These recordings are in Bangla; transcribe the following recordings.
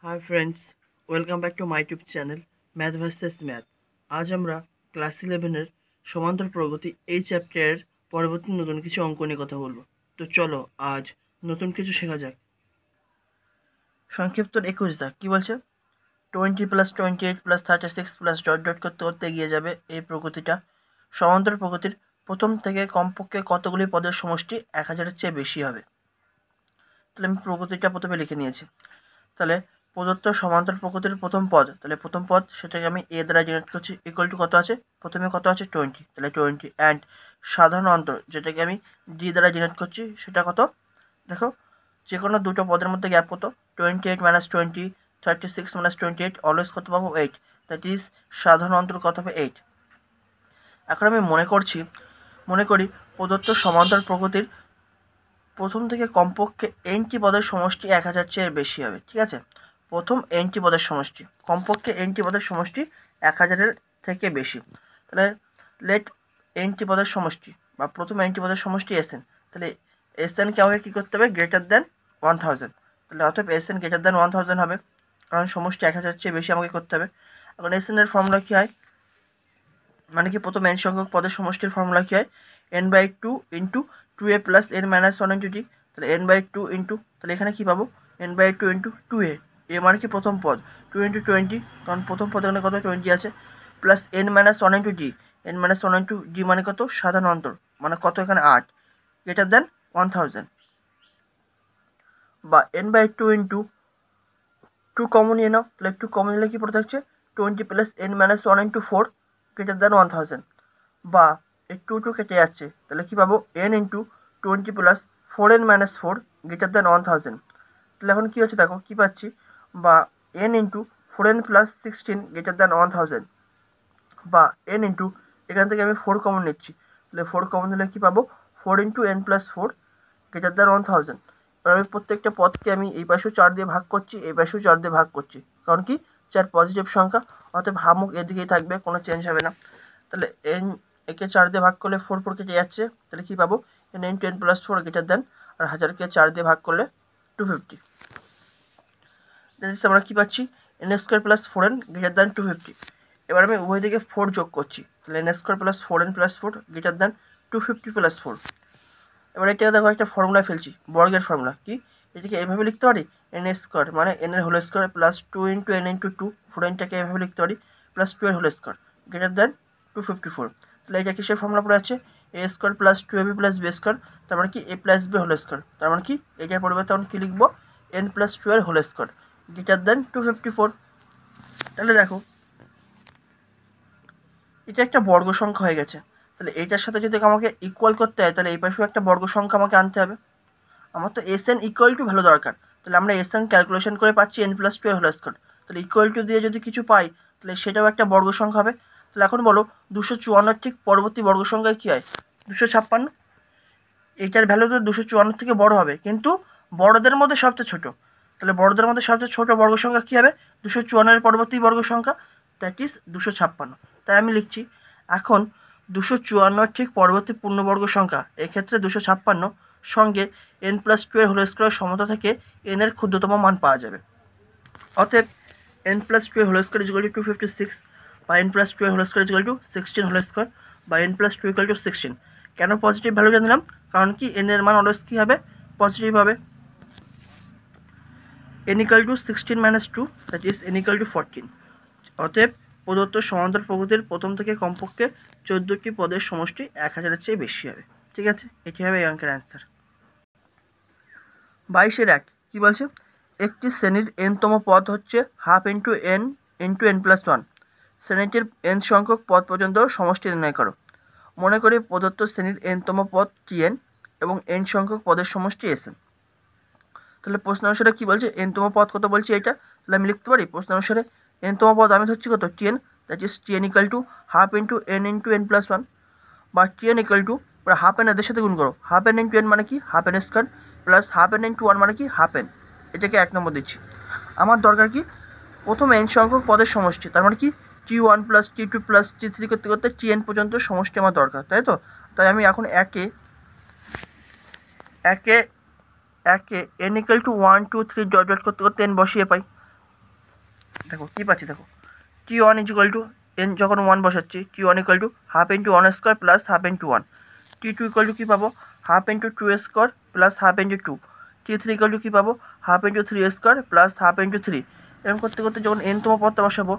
Hi friends, welcome back to my YouTube channel math versus math. আজ আমরা ক্লাস 11-এর সমান্তর প্রগতি এই চ্যাপ্টারের পরবর্তী নতুন কিছু অঙ্ক নিয়ে কথা বলবো। তো চলো আজ নতুন কিছু শেখা যাক। সংক্ষিপ্ত 21 দাগ কি বলছে? 20 + 28 + 36 + ডট ডট করতে করতে এগিয়ে যাবে। এই প্রগতিটা সমান্তর প্রগতির প্রথম থেকে কমপক্ষে কতগুলি পদের সমষ্টি 1000-এর চেয়ে বেশি হবে। তাহলে আমি প্রগতিটা প্রথমে লিখে নিয়েছি। তাহলে প্রদত্ত সমান্তর প্রগতির প্রথম পদ, তাহলে প্রথম পদ সেটাকে আমি এ দ্বারা জেনারেট করছি। ইকুয়াল টু কত আছে? প্রথমে কত আছে? 20, তাহলে 20 অ্যান্ড সাধারণ অন্তর যেটাকে আমি ডি দ্বারা জেনারেট করছি সেটা কত? দেখো, যে কোনো দুটো পদের মধ্যে গ্যাপ কত? 28 - 20, 36 - 28, অলওয়েজ কত পাবো? 8, দ্যাট ইজ সাধারণ অন্তর কত হবে? 8। এখন আমি মনে করি প্রদত্ত সমান্তর প্রগতির প্রথম থেকে কমপক্ষে এনটি পদের সমষ্টি 1000 চেয়ে বেশি হবে। ঠিক আছে, প্রথম এনটি পদের সমষ্টি, কমপক্ষে এনটি পদের সমষ্টি 1000-এর থেকে বেশি। তাহলে লেট এনটি পদের সমষ্টি বা প্রথম এনটি পদের সমষ্টি এসএন। তাহলে এসএনকে আমাকে কী করতে হবে? Greater than 1000। তাহলে অতএব এসএন গ্রেটার দ্যান 1000 হবে, কারণ সমষ্টি 1000 চেয়ে বেশি আমাকে করতে হবে। এখন এসএন এর ফর্মুলা কী হয়? মানে কি প্রথম এন সংখ্যক পদের সমষ্টির ফর্মুলা কী হয়? n/2 × 2a + n - 1 × d। তাহলে n/2 ইন্টু, তাহলে এখানে কী পাবো? n/2 × 2a, এ মানে কি প্রথম পদ, 2 × 20, কারণ প্রথম পদ এখানে কত? 20 আছে, plus n - 1 × d। n - 1 × d মানে কত? সাধারণ অন্তর, মানে কত এখানে? 8, গ্রেটার দ্যান 1000। বা n/2 × 2 কমন নিয়ে নাও, তাহলে 2 কমন নিলে কি পড়ে থাকছে? 20 + n - 1 × 4 গ্রেটার দ্যান 1000। বা এই 2 কেটে যাচ্ছে, তাহলে কি পাবো? n × 20 + 4n - 4 greater than 1000। তাহলে এখন কি হচ্ছে দেখো, কি পাচ্ছি? বা n × 4n + 16 গ্রেটার দ্যান 1000। বা n × এখান থেকে আমি 4 কমন নিচ্ছি, তাহলে 4 কমন নিলে কি পাবো? 4 × n + 4 গ্রেটার দ্যান 1000। এবার আমি প্রত্যেকটা পদকে আমি এই পাশেও 4 দিয়ে ভাগ করছি, এই পাশেও 4 দিয়ে ভাগ করছি, কারণ কি 4 পজিটিভ সংখ্যা, অতএব হামুখ এদিকেই থাকবে, কোনো চেঞ্জ হবে না। তাহলে n একে 4 দিয়ে ভাগ করলে 4 4 কেটে যাচ্ছে, তাহলে কি পাবো? n × n + 4 গ্রেটার দ্যান, আর 1000কে 4 দিয়ে ভাগ করলে 250। আমরা কি পাচ্ছি? n² + 4n greater than 250। এবার আমি উভয় দিকে 4 যোগ করছি, তাহলে n² + 4n + 4 গ্রেটার দ্যান 250 + 4। এবার এটা দেখো একটা ফর্মুলা ফেলছি, বর্গের ফর্মুলা। কি? এটাকে এভাবে লিখতে পারি, n² মানে n এর হোল স্কোয়ার প্লাস 2 × n × 2, 4nটাকে এভাবে লিখতে পারি, প্লাস 2 এর হোল স্কোয়ার গ্রেটার দ্যান 254। তাহলে এটা কিসের ফর্মুলা পড়ে আছে? a² + 2ab + b², তার মানে কি a + b হোল স্কোয়ার। তার মানে কি এটার পরিবর্তে আমি কি লিখবো? n + 2 এর হোল স্কোয়ার গ্রেটার দ্যান 254। তাহলে দেখো, এটা একটা বর্গ সংখ্যা হয়ে গেছে। তাহলে এটার সাথে যদি আমাকে ইকুয়াল করতে হয়, তাহলে এই পাশেও একটা বর্গ সংখ্যা আমাকে আনতে হবে। আমার তো এসএন ইকুয়াল টু ভ্যালু দরকার, তাহলে আমরা এসএন ক্যালকুলেশন করে পাচ্ছি n + 2 এর হোল স্কোয়ার। তাহলে ইকুয়াল টু দিয়ে যদি কিছু পাই, তাহলে সেটাও একটা বর্গ সংখ্যা হবে। তাহলে এখন বলো 254 ঠিক পরবর্তী বর্গ সংখ্যায় কী হয়? 256। এইটার ভ্যালু তো 254 থেকে বড় হবে, কিন্তু বড়দের মধ্যে সবচেয়ে ছোট। তাহলে বড়দের মধ্যে সবচেয়ে ছোট বর্গ সংখ্যা কী হবে? 254 এর পরবর্তী বর্গ সংখ্যা, দ্যাট ইজ 256। তাই আমি লিখছি, এখন 254 ঠিক পরবর্তী পূর্ণবর্গ সংখ্যা, এক্ষেত্রে 256 সঙ্গে n + 2 এর হোল স্কোয়ার সমতা থেকে n এর ক্ষুদ্রতম মান পাওয়া যাবে। অতএব n + 2 এর হোল স্কোয়ার = 256, বা n + 2 এর হোল স্কোয়ার = 16 হোল স্কোয়ার, বা n + 2 = 16। কেন পজিটিভ ভ্যালুটা নিলাম? কারণ কি n এর মান অলওয়েজ কী হবে? পজিটিভ হবে। n = 16 - 2, that is n = 14। অতএব প্রদত্ত সমান্তর প্রগতির প্রথম থেকে কমপক্ষে 14টি পদের সমষ্টি 1000-এর চেয়ে বেশি হবে। ঠিক আছে, এটি হবে এই অঙ্কের অ্যান্সার। 22-এর কি বলছে? একটি শ্রেণীর n-তম পদ হচ্ছে half into n × n + 1। শ্রেণীটির n সংখ্যক পদ পর্যন্ত সমষ্টি নির্ণয় করো। মনে করি প্রদত্ত শ্রেণীর n-তম পদ tn এবং n সংখ্যক পদের সমষ্টি sn। তাহলে প্রশ্ন অনুসারে কী বলছে? n-তম পদ কত বলছে এটা? তাহলে আমি লিখতে পারি প্রশ্ন অনুসারে n-তম পদ আমি ধরছি কত? tn, that is tn = half into n × n + 1, বা tn = হাফ n এদের সাথে গুণ করো। হাফ n × n মানে কি? Half n² plus half n × 1 মানে কি? Half n। এটাকে 1 নম্বর দিচ্ছি। আমার দরকার কি? প্রথম n সংখ্যক পদের সমষ্টি, তার মানে কি t1 + t2 + t3 করতে করতে tn পর্যন্ত সমষ্টি আমার দরকার, তাই তো? তাই আমি এখন একে n = 1 2 3 ডট ডট করতে করতে n বসিয়ে পাই। দেখো কী পাচ্ছি, দেখো T one is equal to n, যখন ওয়ান বসাচ্ছি T one equal to half into one square plus half into one. T two equal to কী পাবো, half into two square plus half into two. T three equal to কী পাবো, half into three square plus half into three. এরকম করতে করতে যখন এনতম পদটা বসাবো,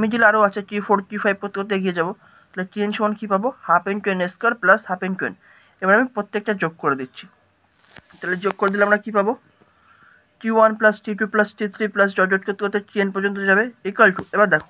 মিডিল আরও আছে টি ফোর টি ফাইভ করতে করতে এগিয়ে যাবো, তাহলে টি এন সমান কী পাবো, half into N square plus half into N. এবার আমি প্রত্যেকটা যোগ করে দিচ্ছি, তাহলে যোগ করে দিলে আমরা কী পাবো, T one plus T two plus T three plus dot dot করতে করতে টি এন পর্যন্ত যাবে ইকুয়াল টু। এবার দেখো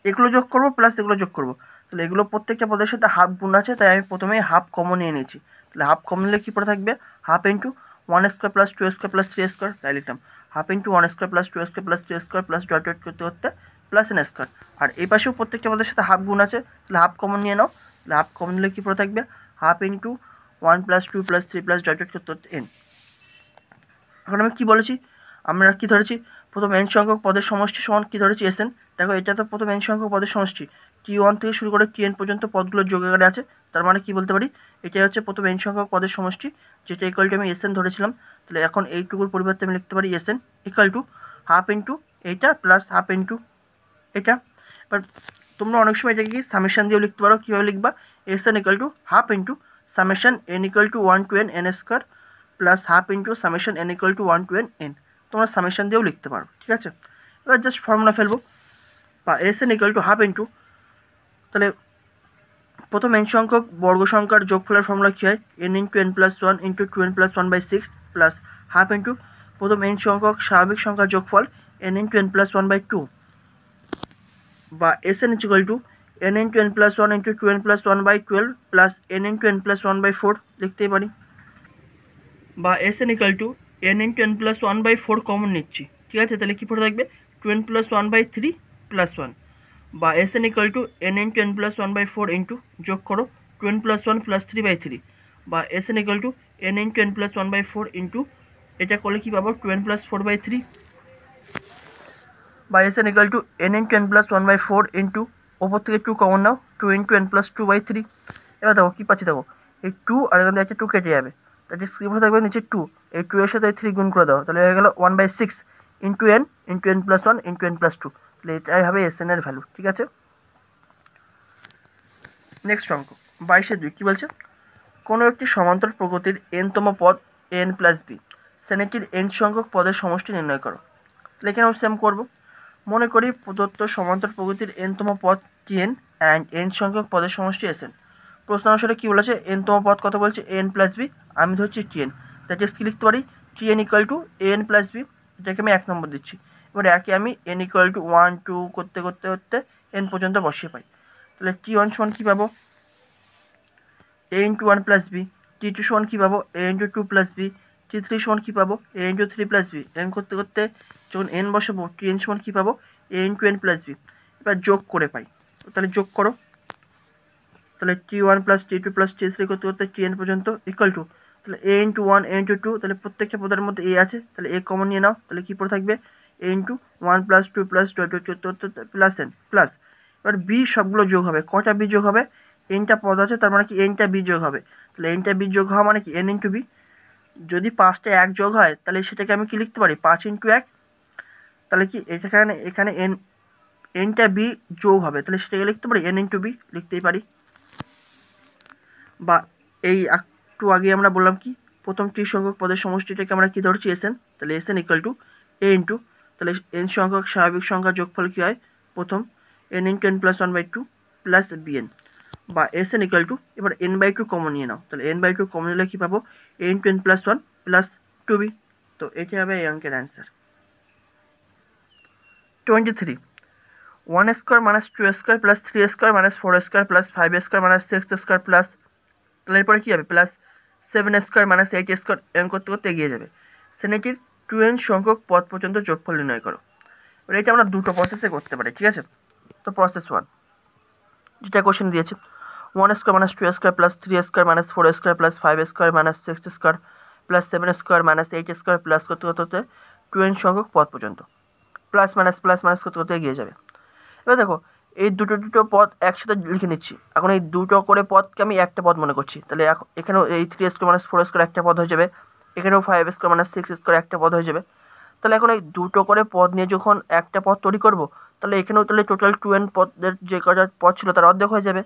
এগুলো যোগ করবো প্লাস এগুলো যোগ করবো, তাহলে এগুলো প্রত্যেকটা পদের সাথে হাফ গুণ আছে, তাই আমি প্রথমেই হাফ কমন নিয়ে নিয়েছি। তাহলে হাফ কমন নিলে কী পড়ে থাকবে, half into one square plus two square plus three square, তাই লিখলাম half into one square plus two square plus three square plus dot dot করতে করতে প্লাস এন স্কোয়ার। আর এই পাশেও প্রত্যেকটা পদের সাথে হাফ গুণ আছে, তাহলে হাফ কমন নিয়ে নাও। তাহলে হাফ কমন নিলে কী পড়ে থাকবে, half into one plus two plus three plus dot dot করতে করতে এন। এখন আমি কী বলেছি, আমরা কী ধরেছি, প্রথম এন সংখ্যক পদের সমষ্টি সমান কী ধরেছি, এস এন। দেখো এটা তো প্রথম এন সংখ্যক পদের সমষ্টি, টি ওয়ান থেকে শুরু করে টি এন পর্যন্ত পদগুলো যোগ আকারে আছে, তার মানে কি বলতে পারি, এটাই হচ্ছে প্রথম এন সংখ্যক পদের সমষ্টি, যেটা ইকুয়াল টু আমি এস এন ধরেছিলাম। তাহলে এখন এইটুকুর পরিবর্তে আমি লিখতে পারি S n equal to half into এইটা প্লাস হাফ ইন্টু এটা। এবার তোমরা অনেক সময় এটাকে কি সামেশন দিয়েও লিখতে পারো, কীভাবে লিখবা, s n equal to half into summation n equal to one to n n square plus half into summation n equal to one to n n. তোমরা সামেশন দিয়েও লিখতে পারো, ঠিক আছে। এবার জাস্ট ফর্মুলা ফেলবো, বা S n equal to half into, তাহলে প্রথম এন সংখ্যক বর্গ সংখ্যার যোগফলের ফর্মুলা কী হয়, n into n plus one into two n plus one by six plus half into প্রথম এন সংখ্যক স্বাভাবিক সংখ্যার যোগফল n into n plus one by two, বা S n equal to n into n plus one into two n plus one by twelve plus n into n plus one by four লিখতেই পারি, বা S n equal to n into n plus one by four common নিচ্ছি, ঠিক আছে। তাহলে কী পড়ে থাকবে, two n plus one by three plus one, বা S n equal to n into n plus one by four into যোগ করো two n plus one plus three by three, বা S n equal to n into n plus one by four into এটা করলে কী পাবো, two n plus four by three, বা S n equal to n into n plus one by four into ওপর থেকে টু কমন নাও, two into n plus two by three. এবার দেখো কী পাচ্ছি, দেখো এই টু আর এখান থেকে একটা টু কেটে যাবে, তাহলে স্ক্রিনে থাকবে নিচে টু, এই টু এর সাথে থ্রি গুণ করে দাও, তাহলে হয়ে গেল one by six into n plus one into n plus two. তাহলে এটাই হবে এস এন এর ভ্যালু, ঠিক আছে। নেক্সট অঙ্ক 22-2 কী বলছে, কোনো একটি সমান্তর প্রগতির এনতম পদ এন প্লাস বি, শ্রেণীটির এন সংখ্যক পদের সমষ্টি নির্ণয় করো। তাহলে এখানে আমি সেম করবো, মনে করি প্রদত্ত সমান্তর প্রগতির এনতম পদ টি এন অ্যান্ড এন সংখ্যক পদের সমষ্টি এস এন। প্রশ্ন অনুসারে কী বলেছে, এনতম পদ কত বলছে, এন প্লাস বি, আমি ধরছি টি এন, দ্যাট ইজ কী লিখতে পারি, t n equal to n plus b, এটাকে আমি 1 নম্বর দিচ্ছি। এবার একে আমি এন ইকুয়াল টু 1 2 করতে করতে করতে এন পর্যন্ত বসিয়ে পাই, তাহলে টি ওয়ান সমান কী পাবো, a into one plus b, T two সমান কী পাবো, a into two plus b, T three সমান কী পাবো, a into three plus b. N করতে করতে যখন এন বসাবো টি এন সমান কী পাবো, a into n plus B. এবার যোগ করে পাই, তাহলে যোগ করো, তাহলে টি one plus T two plus T three করতে করতে টি এন পর্যন্ত ইকুয়াল টু, তাহলে এ ইন্টু ওয়ান এ ইন্টু টু, তাহলে প্রত্যেকটা পদের মধ্যে এ আছে, তাহলে এ কমন নিয়ে নাও, তাহলে কী পড়ে থাকবে, a into one plus two plus dot dot করতে করতে প্লাস এন প্লাস, এবার বি সবগুলো যোগ হবে, কটা বি যোগ হবে, এনটা পদ আছে, তার মানে কি এনটা বি যোগ হবে, তাহলে এনটা বি যোগ হওয়া মানে কি এন ইন্টু বি। যদি পাঁচটা এক যোগ হয় তাহলে সেটাকে আমি কি লিখতে পারি, 5 ইন্টু 1, তাহলে কি এখানে এখানে এনটা বি যোগ হবে, তাহলে সেটাকে লিখতে পারি এন ইন্টু বি, লিখতেই পারি। বা এই একটু আগে আমরা বললাম কি, প্রথম টি সংখ্যক পদের সমষ্টিটাকে আমরা কি ধরছি, এস এন, তাহলে s n equal to a into, তাহলে এন সংখ্যক স্বাভাবিক সংখ্যা যোগফল কী হয়, প্রথম n into n plus one by two plus b n, বা এস এন ইকুয়াল টু, এবার এন বাই টু কমন নিয়ে নাও, তাহলে এন বাই টু কমন নিলে কী পাবো, a into n plus one plus two b. তো এটি হবে এই অঙ্কের answer. 23 1 square minus 2 square plus 3 square minus 4 square plus 5 square minus 6 square plus, তাহলে এরপরে কী হবে, প্লাস 7 স্কোয়ার মাইনাস 8 স্কোয়ার, এরকম করতে করতে এগিয়ে যাবে। শ্রেণীটির 2n সংখ্যক পদ পর্যন্ত যোগফল নির্ণয় করো। এবার এটা আমরা দুটো প্রসেসে করতে পারি, ঠিক আছে। তো প্রসেস 1 যেটা কোশ্চেন দিয়েছে, 1 square minus 2 square plus 3 square minus 4 square plus 5 square minus 6 square plus 7 square minus 8 square plus করতে করতে 2n সংখ্যক পদ পর্যন্ত প্লাস মাইনাস করতে করতে এগিয়ে যাবে। এবার দেখো এই দুটো পদ একসাথে লিখে নিচ্ছি, এখন এই দুটো করে পদকে আমি একটা পদ মনে করছি, তাহলে এখানেও এই 3 স্কোয়ার মাইনাস 4 স্কোয়ার একটা পদ হয়ে যাবে, এখানেও 5 স্কোয়ার মাইনাস 6 স্কোয়ার একটা পদ হয়ে যাবে। তাহলে এখন এই দুটো করে পদ নিয়ে যখন একটা পদ তৈরি করব, তাহলে এখানেও তাহলে টোটাল 2n পদের যে কটা পদ ছিল তার অর্ধেক হয়ে যাবে।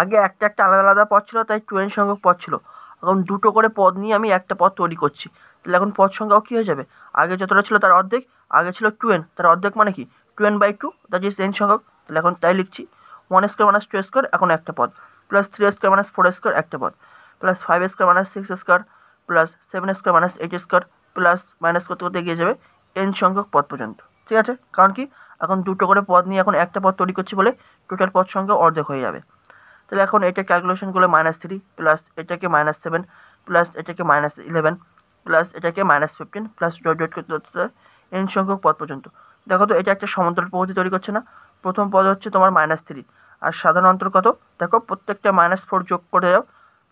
আগে একটা একটা আলাদা আলাদা পদ ছিল, তাই 2n সংখ্যক পদ ছিল। এখন দুটো করে পদ নিয়ে আমি একটা পদ তৈরি করছি, তাহলে এখন পদ সংখ্যাও কী হয়ে যাবে, আগে যতটা ছিল তার অর্ধেক। আগে ছিল 2n, তার অর্ধেক মানে কি 2n/2, দ্যাট ইজ n সংখ্যক। তাহলে এখন তাই লিখছি 1² - 2² এখন একটা পদ, প্লাস 3² - 4² একটা পদ, প্লাস 5² - 6² প্লাস 7² - 8² প্লাস মাইনাস করতে করতে এগিয়ে যাবে n সংখ্যক পদ পর্যন্ত। ঠিক আছে, কারণ কি এখন দুটো করে পদ নিয়ে এখন একটা পদ তৈরি করছি বলে টোটাল পদ সংখ্যা অর্ধেক হয়ে যাবে। তাহলে এখন এটা ক্যালকুলেশন করলে -3 প্লাস এটাকে -7 প্লাস এটাকে -11 প্লাস এটাকে -15 প্লাস ডট ডট করতে করতে n সংখ্যক পদ পর্যন্ত। দেখো তো এটা একটা সমান্তরাল পদ্ধতি তৈরি করছে না। প্রথম পদ হচ্ছে তোমার -3 আর সাধারণ অন্তর কত, দেখো প্রত্যেকটা -4 যোগ করে যাও,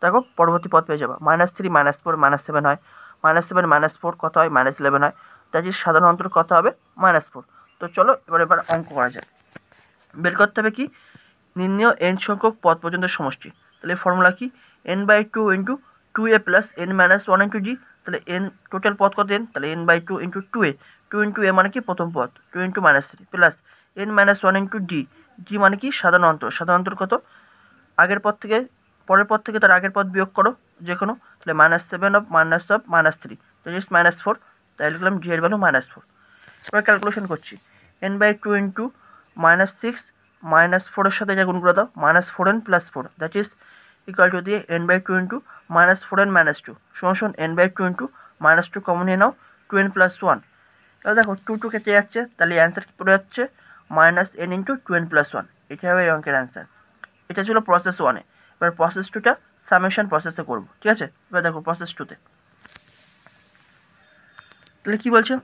দেখো পরবর্তী পদ পেয়ে যাবে। -3 -4 -7 হয়, -7 -4 কত হয়, -11 হয়। তাই সাধারণ অন্তর কত হবে, -4। তো চলো এবার অঙ্ক করা যায়। বের করতে হবে কি, নির্ণেয় n সংখ্যক পদ পর্যন্ত সমষ্টি। তাহলে ফর্মুলা কি, n/2 × 2a plus n - 1 × d। তাহলে n টোটাল পদ কত n, তাহলে n/2 × 2a, 2 × a মানে কি প্রথম পদ, 2 × -3 প্লাস n - 1 × d, d মানে কি সাধারণ অন্তর। সাধারণ অন্তর কত, আগের পদ থেকে পরের পদ থেকে তার আগের পদ বিয়োগ করো যে কোনো, তাহলে -7 অফ -3, দ্যাট ইজ -4। তাই লিখলাম d এর ভ্যালু -4। এবার ক্যালকুলেশন করছি, n/2 × -6 -4 এর সাথে এটা গুণ করে দাও, -4n + 4 that is equal two দিয়ে n/2 × -4n - 2 সমান n/2 × -2 কমন নিয়ে নাও, 2n + 1। তাহলে দেখো 2 2 কেটে যাচ্ছে, তাহলে অ্যান্সার কী পড়ে যাচ্ছে, -n × 2n + 1। এটা হবে এই অঙ্কের অ্যান্সার। এটা ছিল প্রসেস 1-এ। এবার প্রসেস 2টা সামেশন প্রসেসে করব। ঠিক আছে, এবার দেখো প্রসেস 2-তে তাহলে কী বলছে,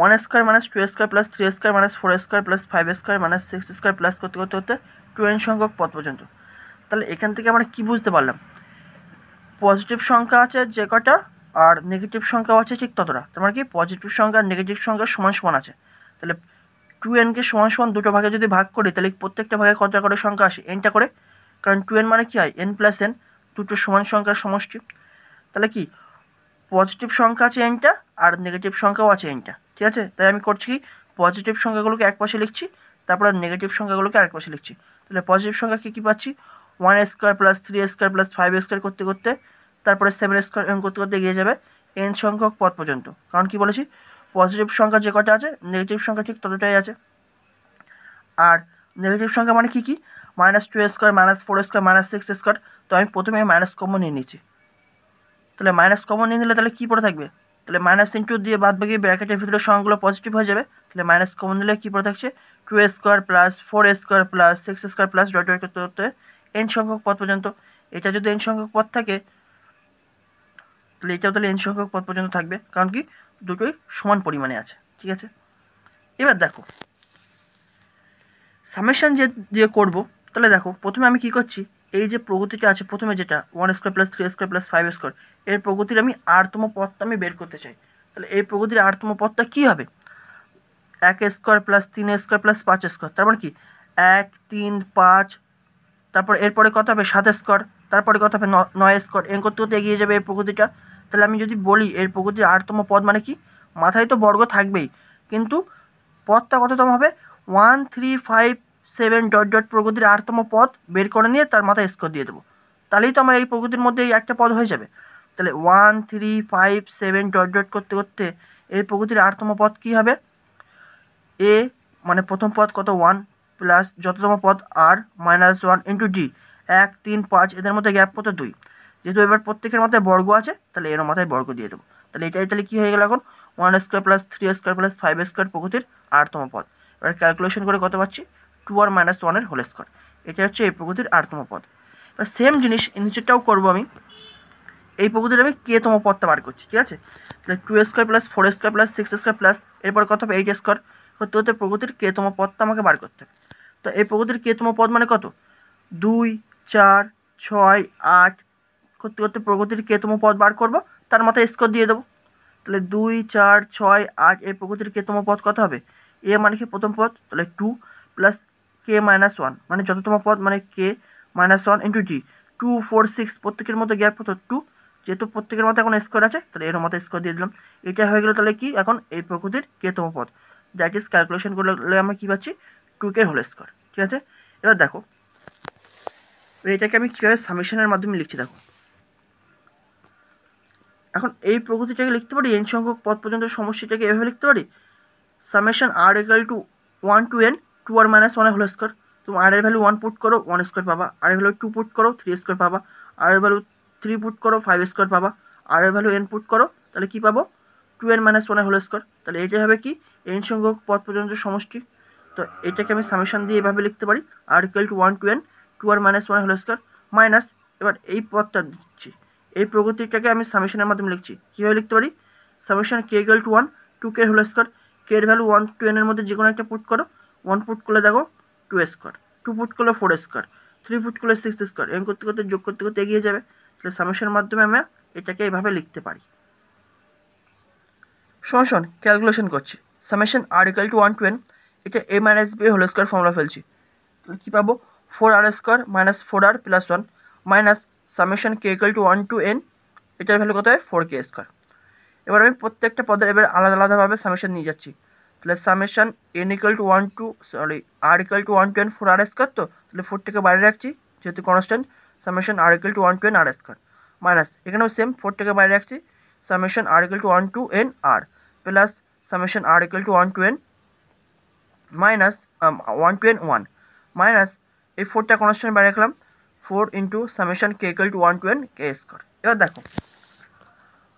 1² - 2² প্লাস 3² - 4² প্লাস 5² - 6² প্লাস করতে করতে করতে 2n সংখ্যক পদ পর্যন্ত। তাহলে এখান থেকে আমরা কি বুঝতে পারলাম, পজিটিভ সংখ্যা আছে যে কটা আর নেগেটিভ সংখ্যাও আছে ঠিক ততটা। তার মানে কি পজিটিভ সংখ্যা আর নেগেটিভ সংখ্যা সমান সমান আছে। তাহলে 2nকে সমান সমান দুটো ভাগে যদি ভাগ করি, তাহলে প্রত্যেকটা ভাগে কটা করে সংখ্যা আসে, nটা করে। কারণ 2n মানে কি হয়, n + n, দুটো সমান সংখ্যার সমষ্টি। তাহলে কি পজিটিভ সংখ্যা আছে nটা আর নেগেটিভ সংখ্যাও আছে nটা। ঠিক আছে, তাই আমি করছি কি, পজিটিভ সংখ্যাগুলোকে এক পাশে লিখছি, তারপরে নেগেটিভ সংখ্যাগুলোকে আরেক পাশে লিখছি। তাহলে পজিটিভ সংখ্যা কী কী পাচ্ছি, 1² প্লাস 3² প্লাস 5² করতে করতে তারপরে 7² এরকম করতে করতে এগিয়ে যাবে n সংখ্যক পদ পর্যন্ত। কারণ কি বলেছি, পজিটিভ সংখ্যা যে কটা আছে নেগেটিভ সংখ্যা ঠিক ততটাই আছে। আর নেগেটিভ সংখ্যা মানে কি কি, -2² -4² -6²। তো আমি প্রথমে মাইনাস কমন নিয়ে নিচ্ছি। তাহলে মাইনাস কমন নিয়ে নিলে তাহলে কী পড়ে থাকবে, তাহলে -* দিয়ে বাদ বাকি ব্র্যাকেটের ভিতরে সংখ্যাগুলো পজিটিভ হয়ে যাবে। তাহলে মাইনাস কমন নিলে কী পড়ে থাকছে, 2² plus 4² plus 6² plus dot dot করতে করতে n সংখ্যক পদ পর্যন্ত। এটা যদি n সংখ্যক পদ থাকে, তাহলে এটাও তাহলে n সংখ্যক পদ পর্যন্ত থাকবে, কারণ কি দুটোই সমান পরিমাণে আছে। ঠিক আছে, এবার দেখো সামেশন যে দিয়ে করবো, তাহলে দেখো প্রথমে আমি কি করছি, এই যে প্রগতিটা আছে প্রথমে যেটা 1² প্লাস 3² প্লাস 5², এর প্রগতির আমি আরতম পদটা আমি বের করতে চাই। তাহলে এই প্রগতির আরতম পদটা কী হবে, 1² প্লাস 3² প্লাস 5²। তারপর কি 1 3 5, তারপর এরপরে কত হবে 7², তারপরে কত হবে 9² এর করতে করতে এগিয়ে যাবে এই প্রগতিটা। তাহলে আমি যদি বলি এর প্রগতির আরতম পদ মানে কি, মাথায় তো বর্গ থাকবেই, কিন্তু পদটা কততম হবে, 1 3 5 7 ডট ডট প্রগতির আরতম পদ বের করে নিয়ে তার মাথায় স্কোর দিয়ে দেবো। তাহলেই তো আমার এই প্রগতির মধ্যে এই একটা পদ হয়ে যাবে। তাহলে 1 3 5 7 ডট ডট করতে করতে এই প্রগতির আরতম পদ কী হবে, এ মানে প্রথম পদ কত 1 প্লাস যততম পদ r -1 ইন্টু ডি, 1 3 5 এদের মধ্যে গ্যাপ কত 2। যেহেতু এবার প্রত্যেকের মাথায় বর্গ আছে, তাহলে এর মাথায় বর্গ দিয়ে দেবো। তাহলে এটাই তাহলে কী হয়ে গেল, এখন 1² প্লাস 3² প্লাস 5² প্রগতির আরতম পদ। এবার ক্যালকুলেশন করে কত পাচ্ছি, 2r - 1 এর হোল স্কোয়ার। এটা হচ্ছে এই প্রগতির আরতম পদ। এবার সেম জিনিস নিচেরটাও করবো আমি, এই প্রগতির আমি k তম পদটা বার করছি। ঠিক আছে, তাহলে 2² প্লাস 4² প্লাস 6² প্লাস এরপর কত হবে 8² করতে হতে প্রগতির k তম পদটা আমাকে বার করতে হবে। তো এই প্রগতির k তম পদ মানে কত, 2 4 6 8 করতে করতে প্রগতির k তম পদ বার করবো, তার মাথায় স্কোর দিয়ে দেবো। তাহলে 2 4 6 8 এই প্রগতির k তম পদ কত হবে, এ মানে কি প্রথম পদ, তাহলে 2 প্লাস k - 1 মানে যততম পদ মানে k - 1 ইন্টু ডি, 2 4 6 প্রত্যেকের মধ্যে গ্যাপ কত 2, যেহেতু প্রত্যেকের মধ্যে এখন স্কোয়ার আছে, তাহলে এর মধ্যে স্কোয়ার দিয়ে দিলাম। এটা হয়ে গেল তাহলে কি এখন এই প্রকৃতির কেতম পদ, দ্যাট ইজ ক্যালকুলেশন করলে আমরা কী পাচ্ছি 2k হোল স্কোয়ার। ঠিক আছে, এবার দেখো এটাকে আমি কীভাবে সামেশনের মাধ্যমে লিখছি দেখো। এখন এই প্রকৃতিটাকে লিখতে পারি n সংখ্যক পদ পর্যন্ত সমষ্টিটাকে এভাবে লিখতে পারি, summation r equal to 1 to n 2r - 1 whole square. তুমি r এর ভ্যালু 1 পুট করো 1 স্কোয়ার পাবা, r এর ভ্যালু 2 পুট করো 3 স্কোয়ার পাবা, r এর ভ্যালু 3 পুট করো 5 স্কোয়ার পাবা, r এর ভ্যালু n পুট করো, তাহলে কি পাবো 2n - 1 হোল স্কোয়ার। তাহলে এটা হবে কি n সংখ্যক পদ পর্যন্ত সমষ্টি। তো এটাকে আমি সামেশন দিয়ে এভাবে লিখতে পারি, r equal to 1 to n 2r - 1 whole square minus, এবার এই পদটা দিচ্ছি, এই প্রগতিটাকে আমি সামেশনের মাধ্যমে লিখছি, কীভাবে লিখতে পারি, summation k equal to 1 2k whole square. k এর ভ্যালু 1 to n এর মধ্যে যে কোনো একটা পুট করো, 1 পুট করলে দেখো 2 স্কোয়ার, 2 পুট করলে 4 স্কোয়ার, 3 পুট করলে 6 স্কোয়ার, এম করতে করতে যোগ করতে করতে এগিয়ে যাবে। তাহলে সামেশনের মাধ্যমে আমরা এটাকে এইভাবে লিখতে পারি। সমান ক্যালকুলেশন করছি, summation r equal to 1 to n, এটা a minus b whole square formula ফেলছি, তাহলে কী পাবো 4r square minus 4r plus 1 minus summation k equal to 1 to n, এটার ভ্যালু কত হয় 4k স্কোয়ার। এবার আমি প্রত্যেকটা পদের এবার আলাদা আলাদাভাবে সামেশন নিয়ে যাচ্ছি, তাহলে summation n equal to 1 to r equal to 1 to n 4r square, তো তাহলে 4টাকে বাইরে রাখছি যেহেতু constant, summation r equal to 1 to n r square minus এখানেও সেম 4টাকে বাইরে রাখছি, summation r equal to 1 to n r plus summation r equal to 1 to n minus 1 to n 1 minus এই 4টা কনস্ট্যান্ট বাইরে রাখলাম 4 into summation k equal to 1 to n k square. এবার দেখো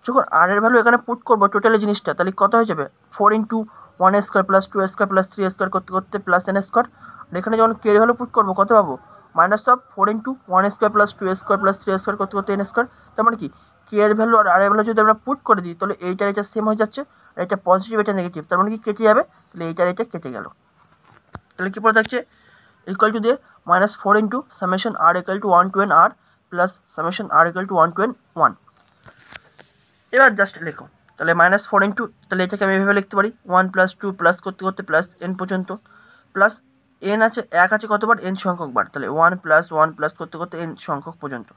যখন r এর ভ্যালু এখানে পুট করবো টোটালি জিনিসটা, তাহলে কত হয়ে যাবে 4 into 1 square plus 2 square plus 3 square করতে করতে প্লাস n স্কোয়ার। আর এখানে যখন k এর ভ্যালু পুট করবো কত পাবো minus of 4 into 1 square plus 2 square plus 3 square করতে করতে n স্কোয়ার। তার মানে কি k এর ভ্যালু আর r এর ভ্যালু যদি আমরা পুট করে দিই তাহলে এইটা এটা সেম হয়ে যাচ্ছে, আর এটা পজিটিভ এটা নেগেটিভ, তার মানে কি কেটে যাবে, তাহলে এইটার এটা কেটে গেল। তাহলে কী পড়ে থাকছে ইকুয়াল টু দিয়ে minus 4 into summation r equal to 1 to n r plus summation r equal to 1 to n 1। এবার জাস্ট লেখো, তাহলে মাইনাস 4 ইন্টু, তাহলে এটাকে আমি এভাবে লিখতে পারি 1 প্লাস 2 প্লাস করতে করতে প্লাস n পর্যন্ত, প্লাস n আছে 1 আছে কতবার n সংখ্যক বার, তাহলে 1 প্লাস 1 প্লাস করতে করতে n সংখ্যক পর্যন্ত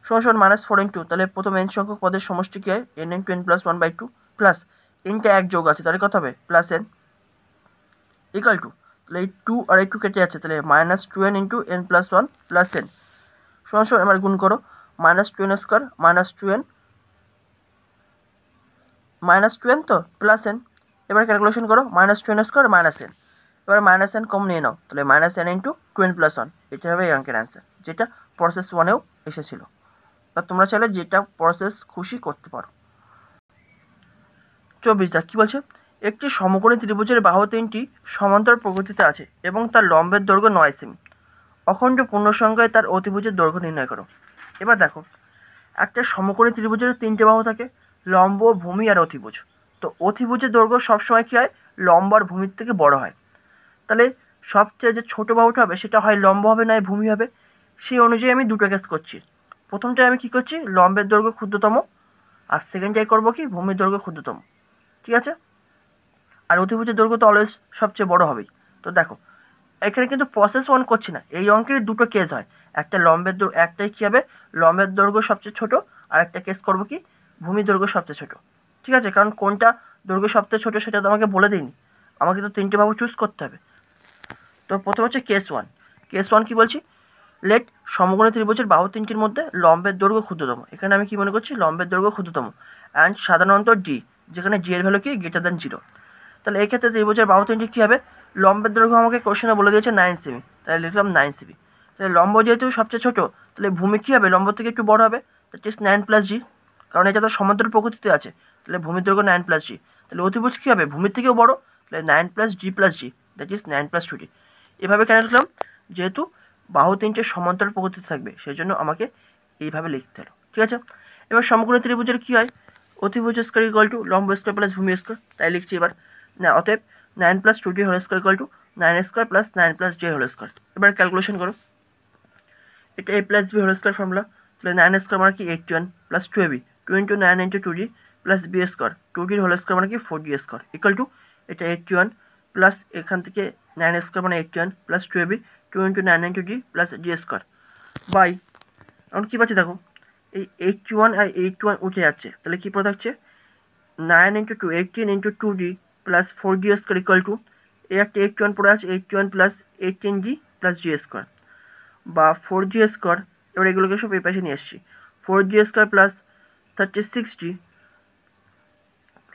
সমান মাইনাস 4 ইন্টু, তাহলে প্রথম n সংখ্যক পদের সমষ্টি কী হয় n into n plus 1/2 plus nটা এক যোগ আছে তাহলে কত হবে প্লাস n ইকুয়াল টু, তাহলে এই 2 আর এই 2 কেটে যাচ্ছে, তাহলে minus 2n into n plus 1 plus n সমান এবার গুণ করো minus 2n square minus 2n minus 2n তো প্লাস n, এবার ক্যালকুলেশন করো minus 2n square minus n, এবার মাইনাস n কম নিয়ে নাও, তাহলে minus n into 2n plus 1, এটা হবে এই অঙ্কের অ্যান্সার, যেটা প্রসেস 1এও এসেছিল, বা তোমরা চাইলে যেটা প্রসেস খুশি করতে পারো। 24 দেখ কী বলছে, একটি সমকোণী ত্রিভুজের বাহু 3টি সমান্তর প্রকৃতিতে আছে এবং তার লম্বের দৈর্ঘ্য 9 সেমি, অখণ্ড পূর্ণসংখ্যায় তার অতিভুজের দৈর্ঘ্য নির্ণয় করো। এবার দেখো একটা সমকোণী ত্রিভুজের 3টে বাহু থাকে, লম্ব, ভূমি আর অতিভুজ। তো অতিভুজের দৈর্ঘ্য সবসময় কী হয় লম্ব আর ভূমির থেকে বড় হয়, তাহলে সবচেয়ে যে ছোটো বাহুটা হবে সেটা হয় লম্ব হবে নয় ভূমি হবে, সেই অনুযায়ী আমি দুটো কেস করছি। প্রথমটায় আমি কী করছি লম্বের দৈর্ঘ্য ক্ষুদ্রতম, আর সেকেন্ডটাই করবো কি ভূমির দৈর্ঘ্য ক্ষুদ্রতম, ঠিক আছে, আর অতিভুজের দৈর্ঘ্য তো অলওয়েজ সবচেয়ে বড় হবেই। তো দেখো এখানে কিন্তু প্রসেস 1 করছি না, এই অঙ্কের দুটো কেস হয়, একটা লম্বের দৈর্ঘ্য, একটাই কী হবে লম্বের দৈর্ঘ্য সবচেয়ে ছোটো, আর একটা কেস করবো কি ভূমির দৈর্ঘ্য সবচেয়ে ছোটো, ঠিক আছে, কারণ কোনটা দৈর্ঘ্য সবচেয়ে ছোটো সেটা তো আমাকে বলে দিইনি, আমাকে তো 3টে বাহু চুজ করতে হবে। তো প্রথম হচ্ছে কেস 1, কেস 1 কী বলছি, লেট সমকোণী ত্রিভুজের বাহু 3টির মধ্যে লম্বের দৈর্ঘ্য ক্ষুদ্রতম, এখানে আমি কি মনে করছি লম্বের দৈর্ঘ্য ক্ষুদ্রতম, অ্যান্ড সাধারণত ডি, যেখানে জি এর ভ্যালু কি গ্রেটার দ্যান 0। তাহলে এক্ষেত্রে ত্রিভুজের বাহু 3টি কী হবে লম্বের দৈর্ঘ্য আমাকে কোশ্চেনে বলে দিয়েছে 9 সেমি, তাহলে লিখলাম 9 সেমি। তাহলে লম্ব যেহেতু সবচেয়ে ছোটো, তাহলে ভূমি কী হবে লম্ব থেকে একটু বড় হবে, দ্যাট ইজ 9 প্লাস জি, কারণ এটা তো সমান্তরাল প্রকৃতিতে আছে, তাহলে ভূমির দৈর্ঘ্য 9 প্লাস জি। তাহলে অতিভুজ কী হবে ভূমির থেকেও বড়, তাহলে 9 plus g plus g, that is 9 plus 2জি। এভাবে কেন লিখলাম, যেহেতু বাহু 3টে সমান্তরাল প্রকৃতিতে থাকবে সেই জন্য আমাকে এইভাবে লিখতে হলো, ঠিক আছে। এবার সমকোণী ত্রিভুজের কী হয় অতিভুজ স্কোয়ার ইকুয়াল টু লম্ব স্কোয়ার প্লাস ভূমি স্কোয়ার, তাই লিখছি এবার না, অতএব 9 প্লাস 2টি whole square equal to 9 square plus 9 plus g whole square. এবার ক্যালকুলেশন করো, এটা a plus b whole square formula, তাহলে 9 স্কোয়ার মানে কি 81 plus 2ab 2 into 9 into 2g plus b square 2gর হোল স্কোয়ার মানে কি 4g স্কোয়ার ইকুয়াল টু এটা 81 প্লাস এখান থেকে 9 স্কোয়ার মানে 81 plus 2ab 2 into 9 into g plus g square by, এখন কী পাচ্ছি দেখো এই 81 আর 81 উঠে যাচ্ছে, তাহলে কী পড়ে থাকছে 9 into 2 18 into 2d plus 4g square equal two এই একটা 81 পড়ে আছে 81 plus 18g plus g square বা 4g স্কোয়ার। এবার এগুলোকে সব এই পাশে নিয়ে এসছি 4g স্কোয়ার প্লাস 36d,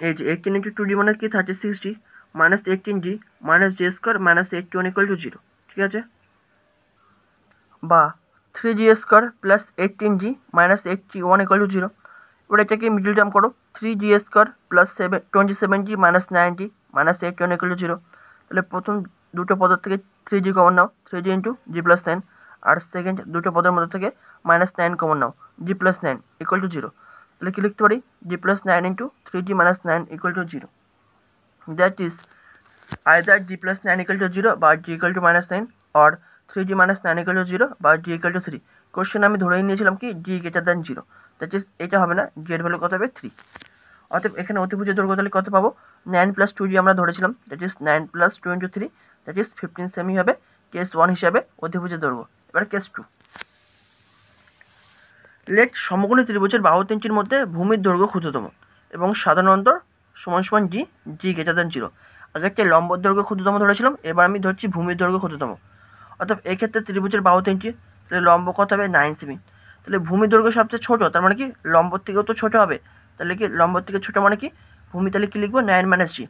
এই যে 18 ইন্টু 2d মানে কি 36d minus 18g minus G square minus 81 equal to 0, ঠিক আছে, বা 3g square plus 18g minus 81 equal to 0। এবার এটাকে মিডল টার্ম করো 3g square plus 27g minus 90 minus 81 equal to 0। তাহলে প্রথম দুটো পদের থেকে 3g কমন নাও 3g ইন্টু জি প্লাস 9, আর সেকেন্ড দুটো পদের মধ্যে থেকে minus 9 common now G plus 9 equal to 0। তাহলে কি লিখতে পারি g plus 9 into 3g minus 9 equal to 0, that is either g plus 9 equal to 0 বা g equal to minus 9 or 3g minus 9 equal to 0 বা জি ইকুয়াল টু 3। কোশ্চেন আমি ধরেই নিয়েছিলাম কি জি গ্রেটার দ্যান 0, দ্যাট ইজ এটা হবে না, জি এর ভ্যালু কত হবে 3। অতএব এখানে অতিভুজের দৈর্ঘ্য তাহলে কত পাবো 9 প্লাস 2g আমরা ধরেছিলাম, that is 9 plus 2 into 3, that is 15 semi হবে কেস 1 হিসাবে অতিভুজের দৈর্ঘ্য। এবার কেস 2, লেট সমকোণী ত্রিভুজের বাহু তিনটির মধ্যে ভূমির দৈর্ঘ্য ক্ষুদ্রতম এবং সাধারণ অন্তর সমান সমান জি, জি গ্রেটার দ্যান 0। আগেরটা লম্ব দৈর্ঘ্য ক্ষুদ্রতম ধরেছিলাম, এবার আমি ধরছি ভূমির দৈর্ঘ্য ক্ষুদ্রতম। অর্থাৎ এক্ষেত্রে ত্রিভুজের বাহু তিনটি, তাহলে লম্ব কত হবে 9 সেমি, তাহলে ভূমির দৈর্ঘ্য সবচেয়ে ছোট, তার মানে কি লম্বর থেকেও তো ছোট হবে, তাহলে কি লম্বর থেকে ছোট মানে কি ভূমি, তাহলে কি লিখবো 9 মাইনাস জি।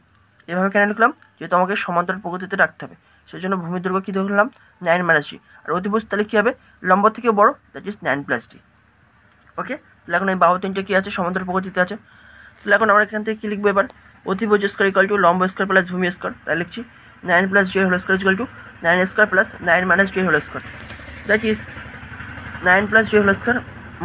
এভাবে কেন লিখলাম, যেহেতু আমাকে সমান্তরাল প্রকৃতিতে রাখতে হবে, সেই জন্য ভূমির দৈর্ঘ্য কী ধরলাম 9 মাইনাস জি, আর অতিভুজ তাহলে কী হবে লম্ব থেকেও বড়, দ্যাট ইজ 9 প্লাস ডি। ওকে, তাহলে এখন এই বাহু তিনটে কী আছে সমান্তরাল প্রকৃতিতে আছে। তাহলে এখন আমরা এখান থেকে কী লিখবো এবার অতিভুজ স্কোয়ার ইকুয়াল টু লম্ব স্কোয়ার প্লাস ভূমি স্কোয়ার, তাই লিখছি 9 plus g whole square equal to 9 square plus 9 minus g whole square, that is 9 plus g whole square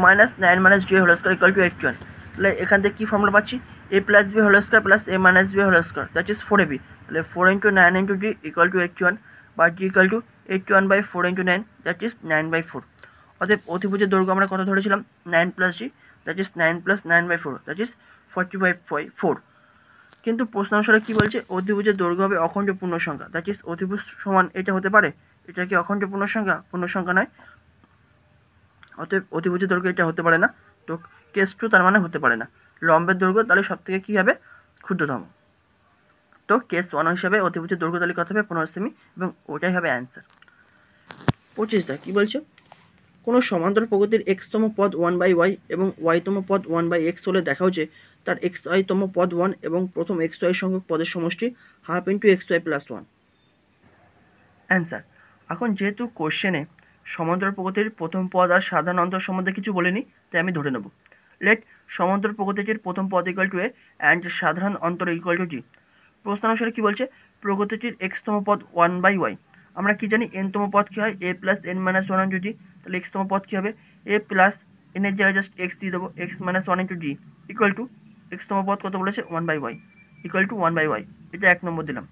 minus 9 minus g whole square equal to 81। তাহলে এখান থেকে কী ফর্মুলা পাচ্ছি a plus b whole square plus a minus b whole square, that is 4ab, তাহলে 4 into 9 into g equal to 81 বা g equal to 81 by 4 into 9, that is 9 by 4। অতএব অতিভুজের দৈর্ঘ্য আমরা কত ধরেছিলাম 9 plus g, that is 9 plus 9 by 4, that is 45/4। কিন্তু প্রশ্ন অনুসারে কী বলছে অতিভুজের দৈর্ঘ্য হবে অখণ্ড পূর্ণ সংখ্যা, দ্যাট ইজ অতিভুজ সমান এটা হতে পারে, এটা কি অখণ্ড পূর্ণ সংখ্যা, পূর্ণ সংখ্যা নয়, অতএব অতিভুজের দৈর্ঘ্য এটা হতে পারে না। তো কেস 2 তার মানে হতে পারে না, লম্বের দৈর্ঘ্য তাহলে সব থেকে কী হবে ক্ষুদ্রতম। তো কেস 1 হিসাবে অতিভুজের দৈর্ঘ্য তাহলে কত হবে 15 সেমি, এবং ওটাই হবে অ্যান্সার। 25টা কী বলছে কোনো সমান্তরাল প্রকৃতির এক্সতম পদ 1/y এবং ওয়াইতম পদ 1/x হলে দেখাও যে তার xy-তম পদ 1 এবং প্রথম xy সংখ্যক পদের সমষ্টি half into xy plus 1। Answer, এখন যেহেতু কোশ্চেনে সমান্তরাল প্রকৃতির প্রথম পদ আর সাধারণ অন্তর সম্বন্ধে কিছু বলেনি, তাই আমি ধরে নেব লেট সমান্তরাল প্রকৃতিটির প্রথম পদ ইকুয়াল টু এ অ্যান্ড সাধারণ অন্তর ইকুয়াল টু জি। প্রশ্ন অনুসারে কী বলছে প্রকৃতিটির এক্সতম পদ 1/y, আমরা কি জানি এনতম পদ কী হয় এ প্লাস এন মাইনাস 1 ইন্টু জি, তাহলে এক্সতম পদ কী হবে এ প্লাস এনের জায়গায় জাস্ট এক্স দিয়ে দেবো x minus 1 into g equal to এক্সতম পদ কত বলেছে 1/y ইকুয়াল টু 1/y, এটা 1 নম্বর দিলাম।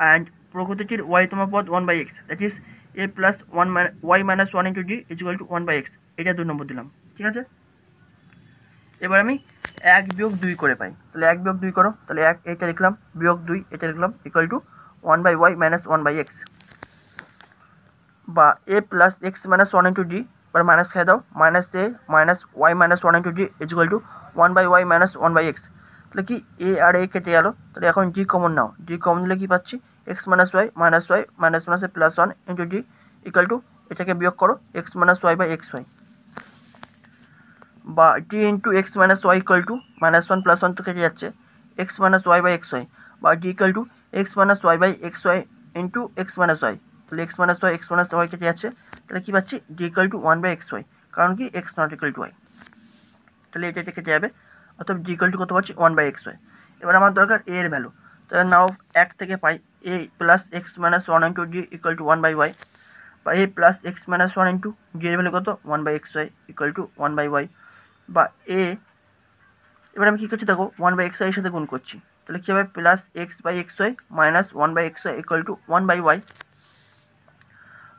অ্যান্ড প্রকৃতিটির ওয়াইতম পদ 1/x, that is a plus y minus 1 into g is equal to 1/x, এটা 2 নম্বর দিলাম, ঠিক আছে। এবার আমি 1 বিয়োগ 2 করে পাই, তাহলে 1 বিয়োগ 2 করো, তাহলে 1 এটা লিখলাম বিয়োগ 2 এটা লিখলাম equal to 1/y minus 1/x, বা a plus x minus 1 into g, এবার মাইনাস খেয়ে দাও minus a minus y minus 1 into g is equal to 1/y minus 1/x, তাহলে কি এ আর এ কেটে গেল, তাহলে এখন জি কমন নাও, জি কমন নিলে কি পাচ্ছি এক্স মাইনাস ওয়াই মাইনাস মাইনাসে plus 1 into g equal to এটাকে বিয়োগ করো x minus y by x y, বা g into x minus y equal to minus 1 plus 1 তো কেটে যাচ্ছে x minus y by x y, বা g equal to x minus y by x y into x minus y, তাহলে এক্স মাইনাস ওয়াই কেটে যাচ্ছে, তাহলে কী পাচ্ছি জি ইকুয়াল টু 1/xy, কারণ কি x not equal to y, তাহলে এটা কেটে যাবে, অর্থাৎ জি ইকুয়াল টু কত পাচ্ছি 1/xy। এবার আমার দরকার এ এর ভ্যালু, তাহলে নাও 1 থেকে পাই a plus x minus 1 into g equal to 1/y, বা a plus x minus 1 into g এর ভ্যালু কত 1/xy ইকুয়াল টু 1/y, বা এ, এবার আমি কী করছি দেখো 1/xy এর সাথে গুণ করছি, তাহলে কী হবে plus x by x y minus 1/xy equal to 1/y,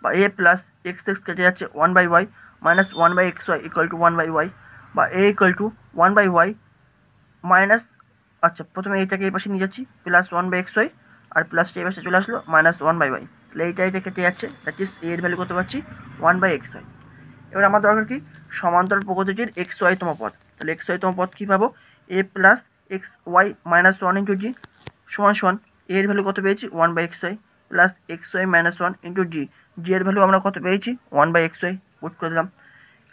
বা এ প্লাস এক্স কেটে যাচ্ছে 1/y minus 1/xy equal to 1/y, বা এ ইকুয়াল টু 1/y মাইনাস, আচ্ছা প্রথমে এইটাকে এই পাশে নিয়ে যাচ্ছি প্লাস 1/xy আর প্লাসটা এই পাশে চলে আসলো মাইনাস 1/y, তাহলে এইটা কেটে যাচ্ছে, দ্যাট ইজ এর ভ্যালু কত পাচ্ছি 1/xy। এবার আমার দরকার কি সমান্তরাল প্রগতিটির এক্স ওয়াইতম পদ। তাহলে এক্স ওয়াইতম পদ কী পাবো, a plus x y minus one into g সমান সমান এর ভ্যালু কত পেয়েছি 1/xy plus x y minus one into g, g এর ভ্যালু আমরা কত পেয়েছি 1/xy পুট করে দিলাম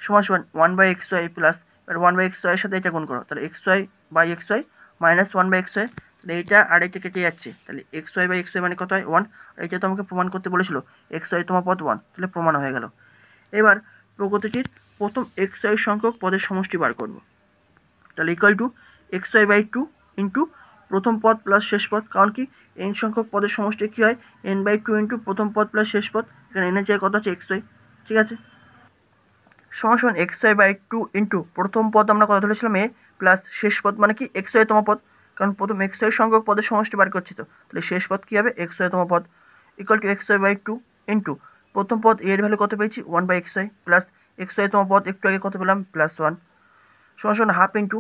সমান সমান 1/xy প্লাস, এবার 1/xy এর সাথে এটা গুণ করো, তাহলে xy/xy মাইনাস 1/xy, তাহলে এইটা আর এটা কেটে যাচ্ছে, তাহলে xy/xy মানে কত হয় 1, এইটা তো আমাকে প্রমাণ করতে বলেছিল xy তোমার পদ 1, তাহলে প্রমাণ হয়ে গেল। এবার প্রগতিটির প্রথম xy সংখ্যক পদের সমষ্টি বার করব, তাহলে ইকুয়াল টু xy/2 ইন্টু প্রথম পদ প্লাস শেষ পদ, কারণ কি n সংখ্যক পদের সমষ্টি কী হয় n/2 ইন্টু প্রথম পদ প্লাস শেষ পদ, এখানে n এর জায়গায় কত আছে xy, ঠিক আছে, সমান সমান xy/2 ইন্টু প্রথম পদ আমরা কত ধরেছিলাম a প্লাস শেষ পদ মানে কি xy তম পদ, কারণ প্রথম xy সংখ্যক পদের সমষ্টি বার করছি তো, তাহলে শেষ পদ কী হবে xy তম পদ ইকুয়াল টু xy/2 ইন্টু প্রথম পদ a এর ভ্যালু কত পেয়েছি 1/xy প্লাস xy তম পদ একটু আগে কত পেলাম +1 সমান সমান হাফ ইন্টু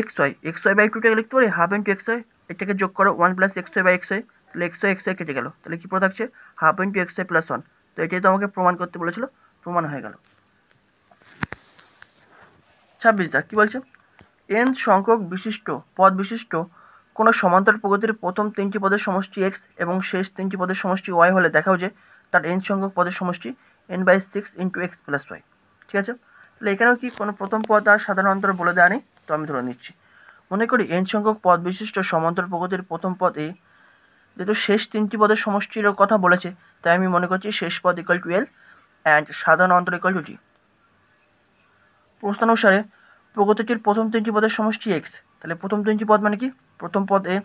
xy/2টাকে লিখতে পারি হাফ ইন্টু xy, এটাকে যোগ করো 1 প্লাস xy/xy, তাহলে xy কেটে গেল, তাহলে কী পড়ে থাকছে হাফ ইন্টু xy প্লাস 1, তো এটাই তো আমাকে প্রমাণ করতে বলেছিল, প্রমাণ হয়ে গেল। 26 কী বলছে, n সংখ্যক বিশিষ্ট পদ বিশিষ্ট কোনো সমান্তরাল প্রগতির প্রথম 3টি পদের সমষ্টি x এবং শেষ 3টি পদের সমষ্টি y হলে দেখাও যে তার n সংখ্যক পদের সমষ্টি n/6 into x plus y, ঠিক আছে। তাহলে এখানেও কি কোনো প্রথম পদ আর সাধারণ অন্তর বলে দেওয়া নেই, তো আমি ধরে নিচ্ছি, মনে করি n সংখ্যক পদ বিশিষ্ট সমান্তরাল প্রগতির প্রথম পদ a, যেহেতু শেষ 3টি পদের সমষ্টির কথা বলেছে তাই আমি মনে করছি শেষ পদ ইকুয়াল টু l অ্যান্ড সাধারণ অন্তর ইকুয়াল টু g। প্রশ্ন অনুসারে প্রগতিটির প্রথম 3টি পদের সমষ্টি x, তাহলে প্রথম 3টি পদ মানে কি প্রথম পদ a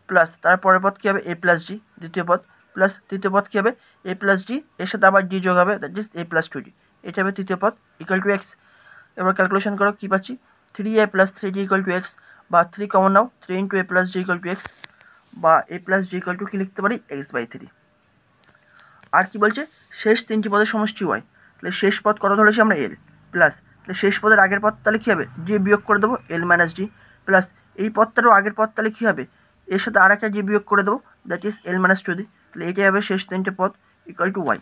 প্লাস তারপরের পদ কী হবে a প্লাস d, দ্বিতীয় পদ প্লাস তৃতীয় পদ কী হবে a প্লাস d, এর সাথে আবার d যোগ হবে, that is a plus 2d, এটা হবে তৃতীয় পদ ইকুয়াল টু x। এবার ক্যালকুলেশন করো কী পাচ্ছি 3a plus 3d equal to x, বা 3 কমন নাও 3 into a plus d equal to x, বা a plus d equal to কী লিখতে পারি x/3। আর কি বলছে শেষ 3টি পদের সমষ্টি y, তাহলে শেষ পদ কত ধরেছি আমরা l প্লাস, তাহলে শেষ পদের আগের পদ তাহলে কী হবে d বিয়োগ করে দেবো l মাইনাস d প্লাস এই পদটারও আগের পদ তাহলে কী হবে এর সাথে আর একটা d বিয়োগ করে দেবো, that is l minus 2d, তাহলে এটাই হবে শেষ 3টে পদ ইকুয়াল টু y।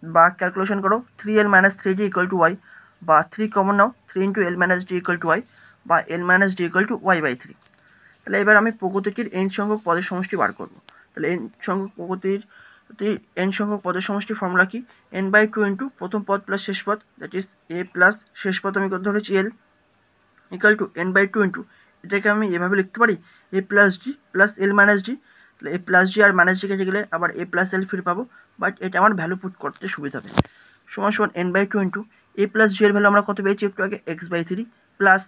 বা ক্যালকুলেশন করো 3l minus 3d equal to y, বা 3 কমন নাও 3 into l minus d equal two y, বা l minus d equal two y/3। তাহলে এবার আমি প্রগতিটির n সংখ্যক পদের সমষ্টি বার করব, তাহলে n সংখ্যক প্রগতির n সংখ্যক পদের সমষ্টি ফর্মুলা কি n/2 ইন্টু প্রথম পদ প্লাস শেষ পদ, দ্যাট ইজ a প্লাস শেষ পদ আমি কত ধরেছি l equal to n/2 into, এটাকে আমি এভাবে লিখতে পারি a plus d plus l minus d, তাহলে a প্লাস d আর মাইনাস d কেটে গেলে আবার a প্লাস l ফিরে পাবো, বাট এটা আমার ভ্যালু পুট করতে সুবিধা হবে, সমান সমান n/2 into a plus d এর ভ্যালু আমরা কত পেয়েছি একটু আগে x/3 plus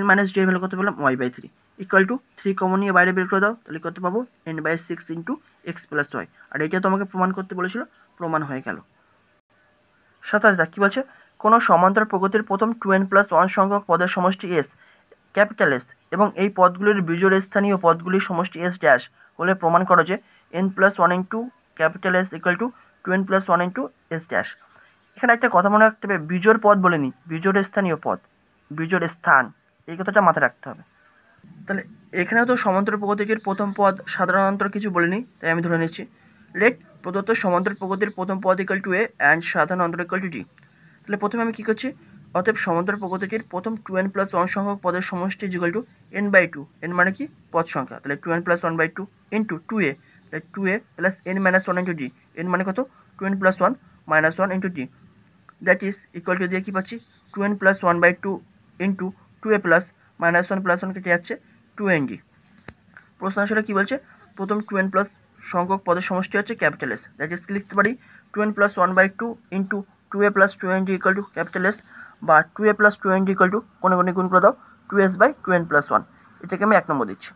l minus d এর ভ্যালু কত পেলাম y/3 ইকুয়াল টু 3 কমন নিয়ে বাইরে বের করে দাও, তাহলে কত পাবো n/6 into x plus y, আর এটা তো আমাকে প্রমাণ করতে বলেছিল, প্রমাণ হয়ে গেল। 27 কী বলছে, কোনো সমান্তরাল প্রগতির প্রথম 2n প্লাস 1 সংখ্যক পদের সমষ্টি s ক্যাপিটাল S এবং এই পদগুলির বিজোড় স্থানীয় পদগুলির সমষ্টি s ড্যাশ হলে প্রমাণ করো যে n plus 1 into capital S equal to 2n plus 1 into s dash. এখানে একটা কথা মনে রাখতে হবে, বিজোড় পদ বলেনি, বিজোড় স্থানীয় পদ, বিজোড় স্থান, এই কথাটা মাথায় রাখতে হবে। তাহলে এখানেও তো সমান্তরাল প্রগতির প্রথম পদ সাধারণ অন্তর কিছু বলিনি, তাই আমি ধরে নিচ্ছি লেট প্রদত্ত সমান্তরাল প্রগতির প্রথম পদ ইকুয়াল টু a অ্যান্ড সাধারণ অন্তর ইকুয়াল টু d। তাহলে প্রথমে আমি কী করছি, অতএব সমান্তরাল প্রগতিটির প্রথম 2n প্লাস 1 সংখ্যক পদের সমষ্টি ইকুয়াল টু n/2, n মানে কি পদ সংখ্যা, তাহলে 2n প্লাস 1/2 ইন্টু 2a, তাহলে 2a plus n minus 1 into d, n মানে কত 2n plus 1 minus 1 into d, that is equal two দিয়ে কী পাচ্ছি 2n plus 1/2 into 2a plus minus 1 plus 1 কেটে যাচ্ছে 2n d। প্রশ্ন আসলে কী বলছে, প্রথম 2n প্লাস সংখ্যক পদের সমষ্টি হচ্ছে ক্যাপিটাল S, দ্যাট ইজ কি লিখতে পারি 2n plus 1/2 into 2a plus 2n d equal two capital S, বা 2a plus 2n d equal two কোনে কোনে গুণ করে দাও 2s/2n প্লাস 1, এটাকে আমি 1 নম্বর দিচ্ছি।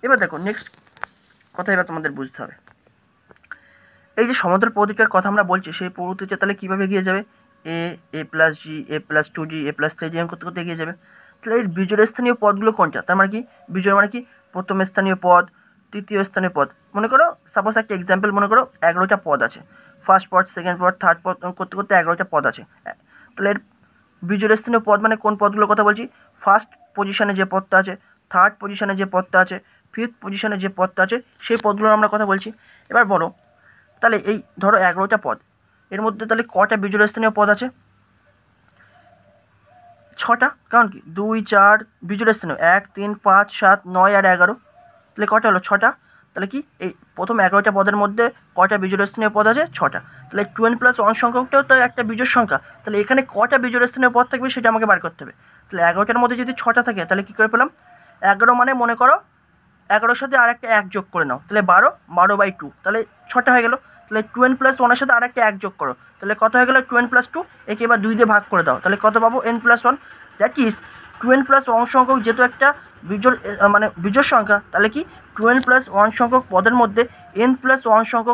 এবার দেখো নেক্সট কথা এবার তোমাদের বুঝতে হবে, এই যে সমান্তরাল প্রগতিটার কথা আমরা বলছি সেই প্রগতিটা তাহলে কীভাবে এগিয়ে যাবে a plus g a plus 2d a plus 3d করতে করতে এগিয়ে যাবে। তাহলে এর বিজোড় স্থানীয় পদগুলো কোনটা, তার মানে কি বিজোড় মানে কি প্রথম স্থানীয় পদ তৃতীয় স্থানীয় পদ, মনে করো সাপোজ একটা এক্সাম্পল মনে করো 11টা পদ আছে, ফার্স্ট পদ সেকেন্ড পদ থার্ড পদ করতে করতে 11টা পদ আছে, তাহলে এর বিজোড় স্থানীয় পদ মানে কোন পদগুলোর কথা বলছি, ফার্স্ট পজিশনে যে পদটা আছে, থার্ড পজিশনে যে পদটা আছে, ফিফথ পজিশনে যে পদটা আছে সেই পদগুলোর আমরা কথা বলছি। এবার বলো তাহলে এই ধরো 11টা পদ, এর মধ্যে তাহলে কটা বিজোড় স্থানীয় পদ আছে? 6টা। কারণ কি 2 4 বিজোড় স্থানীয় 1 3 5 7 9 আর 11, তাহলে কটা হলো? 6টা। তাহলে কি এই প্রথম 11টা পদের মধ্যে কটা বিজোড় স্থানীয় পদ আছে? 6টা। তাহলে 2n + 1 সংখ্যকটাও তো একটা বিজোড় সংখ্যা, তাহলে এখানে কটা বিজোড় স্থানীয় পদ থাকবে সেটা আমাকে বার করতে হবে। তাহলে 11টার মধ্যে যদি 6টা থাকে তাহলে কী করে পেলাম? 11 মানে মনে করো 11-র সাথে আর একটা 1 যোগ করে নাও, তাহলে 12, 12/2, তাহলে 6টা হয়ে গেল। তাহলে 2n + 1 এর সাথে আর একটা 1 যোগ করো, তাহলে কত হয়ে গেল? 2n + 2, একে এবার 2 দিয়ে ভাগ করে দাও, তাহলে কত পাবো? n + 1। দ্যাট ইজ 2n + 1 সংখ্যক যেহেতু একটা বিজোড় মানে বিজোড় সংখ্যা, তাহলে কি 2n + 1 সংখ্যক পদের মধ্যে n + 1 সংখ্যক